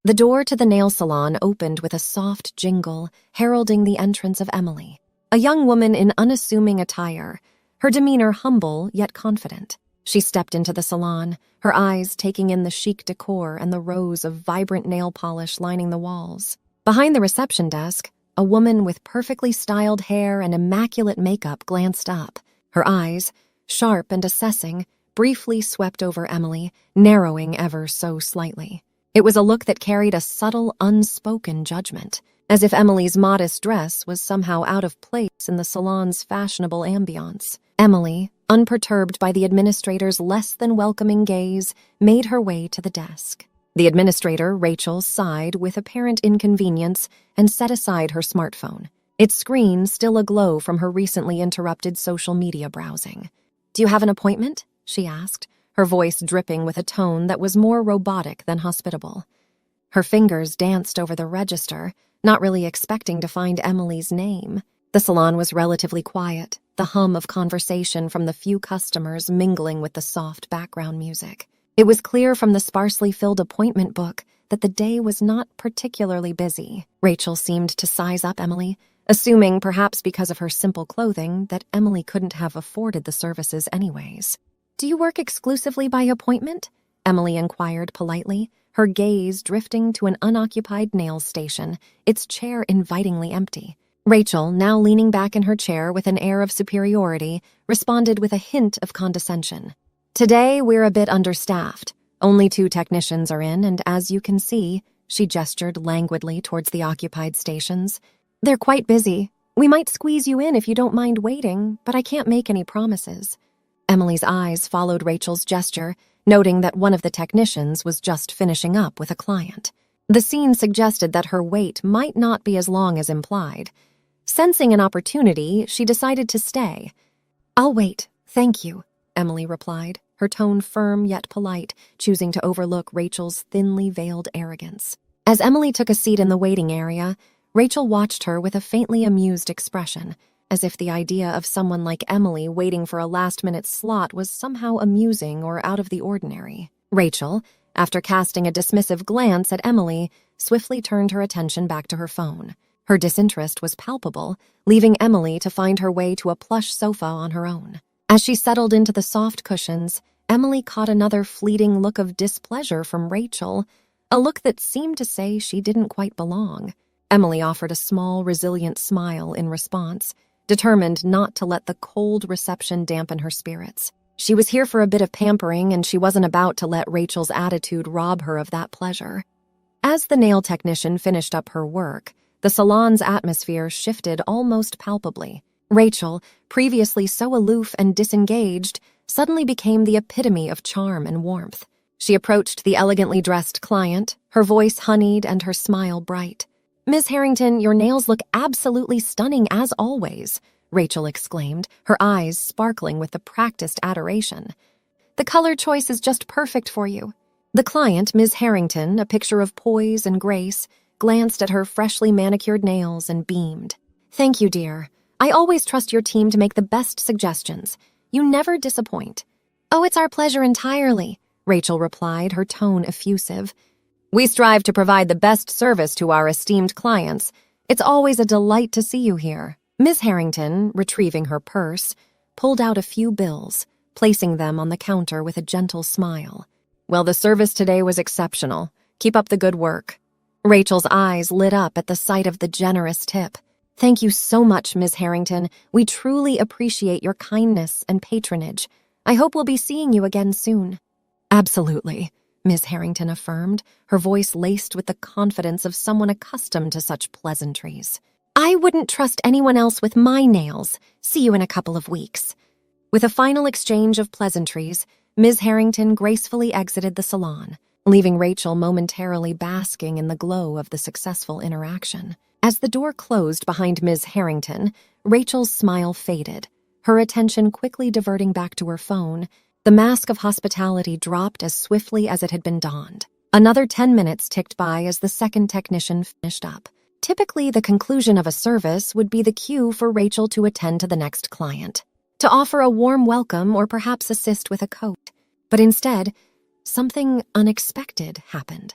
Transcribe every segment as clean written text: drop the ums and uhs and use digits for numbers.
The door to the nail salon opened with a soft jingle, heralding the entrance of Emily, a young woman in unassuming attire, her demeanor humble yet confident. She stepped into the salon, her eyes taking in the chic decor and the rows of vibrant nail polish lining the walls. Behind the reception desk, a woman with perfectly styled hair and immaculate makeup glanced up. Her eyes, sharp and assessing, briefly swept over Emily, narrowing ever so slightly. It was a look that carried a subtle, unspoken judgment, as if Emily's modest dress was somehow out of place in the salon's fashionable ambiance. Emily, unperturbed by the administrator's less than welcoming gaze, made her way to the desk. The administrator, Rachel, sighed with apparent inconvenience and set aside her smartphone, its screen still aglow from her recently interrupted social media browsing. "Do you have an appointment?" she asked, her voice dripping with a tone that was more robotic than hospitable. Her fingers danced over the register, not really expecting to find Emily's name. The salon was relatively quiet, the hum of conversation from the few customers mingling with the soft background music. It was clear from the sparsely filled appointment book that the day was not particularly busy. Rachel seemed to size up Emily, assuming, perhaps because of her simple clothing, that Emily couldn't have afforded the services anyways. "Do you work exclusively by appointment?" Emily inquired politely, her gaze drifting to an unoccupied nail station, its chair invitingly empty. Rachel, now leaning back in her chair with an air of superiority, responded with a hint of condescension. "Today, we're a bit understaffed. Only 2 technicians are in, and as you can see," she gestured languidly towards the occupied stations, "they're quite busy. We might squeeze you in if you don't mind waiting, but I can't make any promises." Emily's eyes followed Rachel's gesture, noting that one of the technicians was just finishing up with a client. The scene suggested that her wait might not be as long as implied. Sensing an opportunity, she decided to stay. "I'll wait, thank you," Emily replied, her tone firm yet polite, choosing to overlook Rachel's thinly veiled arrogance. As Emily took a seat in the waiting area, Rachel watched her with a faintly amused expression, as if the idea of someone like Emily waiting for a last-minute slot was somehow amusing or out of the ordinary. Rachel, after casting a dismissive glance at Emily, swiftly turned her attention back to her phone. Her disinterest was palpable, leaving Emily to find her way to a plush sofa on her own. As she settled into the soft cushions, Emily caught another fleeting look of displeasure from Rachel, a look that seemed to say she didn't quite belong. Emily offered a small, resilient smile in response, determined not to let the cold reception dampen her spirits. She was here for a bit of pampering, and she wasn't about to let Rachel's attitude rob her of that pleasure. As the nail technician finished up her work, the salon's atmosphere shifted almost palpably. Rachel, previously so aloof and disengaged, suddenly became the epitome of charm and warmth. She approached the elegantly dressed client, her voice honeyed and her smile bright. "Miss Harrington, your nails look absolutely stunning as always," Rachel exclaimed, her eyes sparkling with the practiced adoration. "The color choice is just perfect for you." The client, Ms. Harrington, a picture of poise and grace, glanced at her freshly manicured nails and beamed. "Thank you, dear. I always trust your team to make the best suggestions. You never disappoint." "Oh, it's our pleasure entirely," Rachel replied, her tone effusive. "We strive to provide the best service to our esteemed clients. It's always a delight to see you here." Ms. Harrington, retrieving her purse, pulled out a few bills, placing them on the counter with a gentle smile. "Well, the service today was exceptional. Keep up the good work." Rachel's eyes lit up at the sight of the generous tip. "Thank you so much, Ms. Harrington. We truly appreciate your kindness and patronage. I hope we'll be seeing you again soon." "Absolutely," Ms. Harrington affirmed, her voice laced with the confidence of someone accustomed to such pleasantries. "I wouldn't trust anyone else with my nails. See you in a couple of weeks." With a final exchange of pleasantries, Ms. Harrington gracefully exited the salon, leaving Rachel momentarily basking in the glow of the successful interaction. As the door closed behind Ms. Harrington, Rachel's smile faded, her attention quickly diverting back to her phone. The mask of hospitality dropped as swiftly as it had been donned. Another 10 minutes ticked by as the second technician finished up. Typically, the conclusion of a service would be the cue for Rachel to attend to the next client, to offer a warm welcome or perhaps assist with a coat. But instead, something unexpected happened.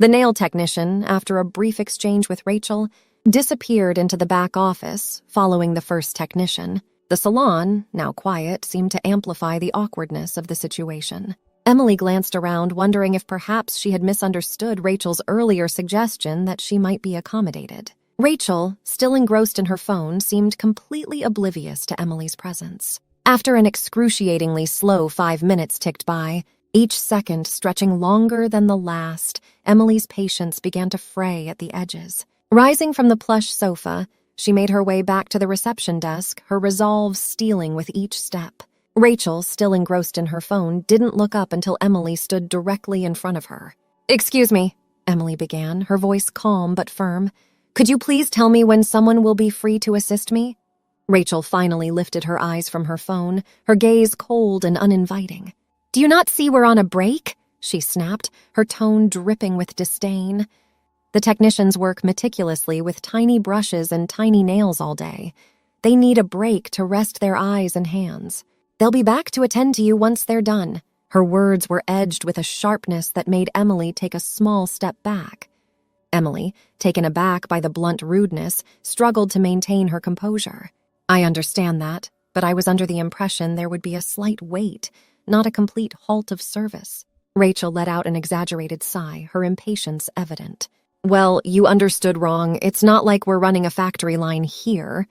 The nail technician, after a brief exchange with Rachel, disappeared into the back office, following the first technician. The salon, now quiet, seemed to amplify the awkwardness of the situation. Emily glanced around, wondering if perhaps she had misunderstood Rachel's earlier suggestion that she might be accommodated. Rachel, still engrossed in her phone, seemed completely oblivious to Emily's presence. After an excruciatingly slow 5 minutes ticked by, each second stretching longer than the last, Emily's patience began to fray at the edges. Rising from the plush sofa, she made her way back to the reception desk, her resolve stealing with each step. Rachel, still engrossed in her phone, didn't look up until Emily stood directly in front of her. "Excuse me," Emily began, her voice calm but firm. "Could you please tell me when someone will be free to assist me?" Rachel finally lifted her eyes from her phone, her gaze cold and uninviting. "Do you not see we're on a break?" she snapped, her tone dripping with disdain. The technicians work meticulously with tiny brushes and tiny nails all day. They need a break to rest their eyes and hands. "They'll be back to attend to you once they're done." Her words were edged with a sharpness that made Emily take a small step back. Emily, taken aback by the blunt rudeness, struggled to maintain her composure. "I understand that, but I was under the impression there would be a slight wait, not a complete halt of service." Rachel let out an exaggerated sigh, her impatience evident. "Well, you understood wrong. It's not like we're running a factory line here.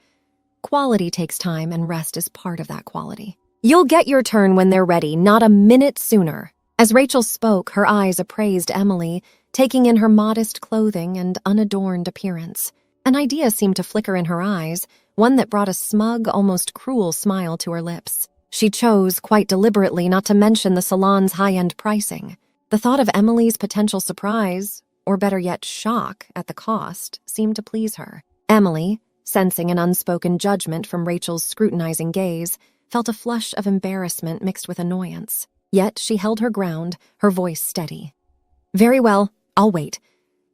Quality takes time, and rest is part of that quality. You'll get your turn when they're ready, not a minute sooner." As Rachel spoke, her eyes appraised Emily, taking in her modest clothing and unadorned appearance. An idea seemed to flicker in her eyes, one that brought a smug, almost cruel smile to her lips. She chose, quite deliberately, not to mention the salon's high-end pricing. The thought of Emily's potential surprise, or better yet shock, at the cost, seemed to please her. Emily, sensing an unspoken judgment from Rachel's scrutinizing gaze, felt a flush of embarrassment mixed with annoyance. Yet she held her ground, her voice steady. "Very well, I'll wait.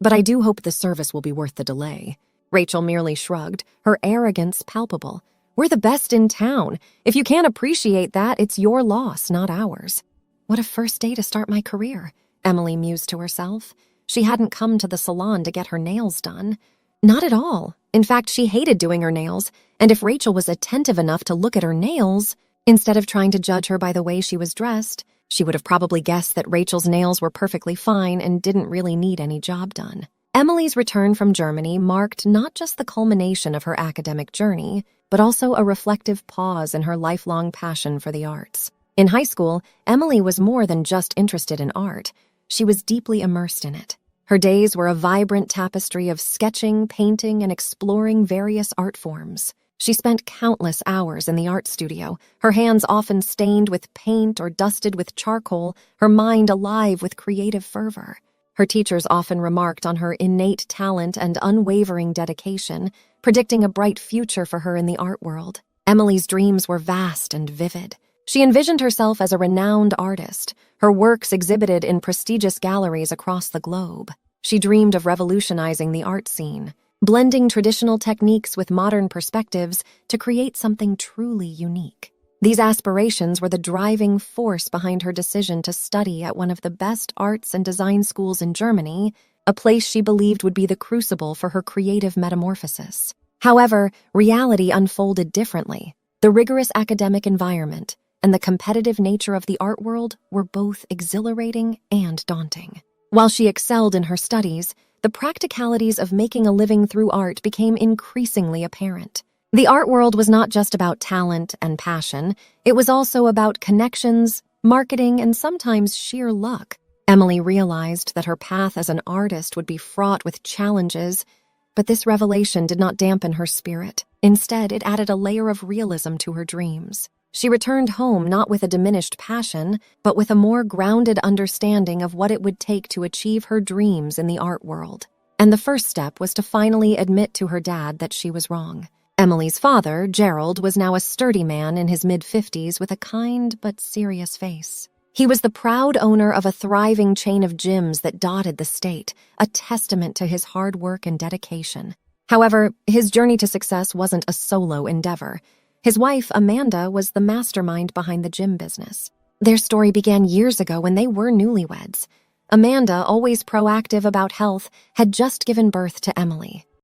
But I do hope the service will be worth the delay." Rachel merely shrugged, her arrogance palpable. "We're the best in town. If you can't appreciate that, it's your loss, not ours." What a first day to start my career, Emily mused to herself. She hadn't come to the salon to get her nails done. Not at all. In fact, she hated doing her nails, and if Rachel was attentive enough to look at her nails, instead of trying to judge her by the way she was dressed, she would have probably guessed that Rachel's nails were perfectly fine and didn't really need any job done. Emily's return from Germany marked not just the culmination of her academic journey, but also a reflective pause in her lifelong passion for the arts. In high school, Emily was more than just interested in art. She was deeply immersed in it. Her days were a vibrant tapestry of sketching, painting, and exploring various art forms. She spent countless hours in the art studio, her hands often stained with paint or dusted with charcoal, her mind alive with creative fervor. Her teachers often remarked on her innate talent and unwavering dedication, predicting a bright future for her in the art world. Emily's dreams were vast and vivid. She envisioned herself as a renowned artist, her works exhibited in prestigious galleries across the globe. She dreamed of revolutionizing the art scene, blending traditional techniques with modern perspectives to create something truly unique. These aspirations were the driving force behind her decision to study at one of the best arts and design schools in Germany, a place she believed would be the crucible for her creative metamorphosis. However, reality unfolded differently. The rigorous academic environment and the competitive nature of the art world were both exhilarating and daunting. While she excelled in her studies, the practicalities of making a living through art became increasingly apparent. The art world was not just about talent and passion, it was also about connections, marketing, and sometimes sheer luck. Emily realized that her path as an artist would be fraught with challenges, but this revelation did not dampen her spirit. Instead, it added a layer of realism to her dreams. She returned home not with a diminished passion, but with a more grounded understanding of what it would take to achieve her dreams in the art world. And the first step was to finally admit to her dad that she was wrong. Emily's father, Gerald, was now a sturdy man in his mid-50s with a kind but serious face. He was the proud owner of a thriving chain of gyms that dotted the state, a testament to his hard work and dedication. However, his journey to success wasn't a solo endeavor. His wife, Amanda, was the mastermind behind the gym business. Their story began years ago when they were newlyweds. Amanda, always proactive about health, had just given birth to Emily.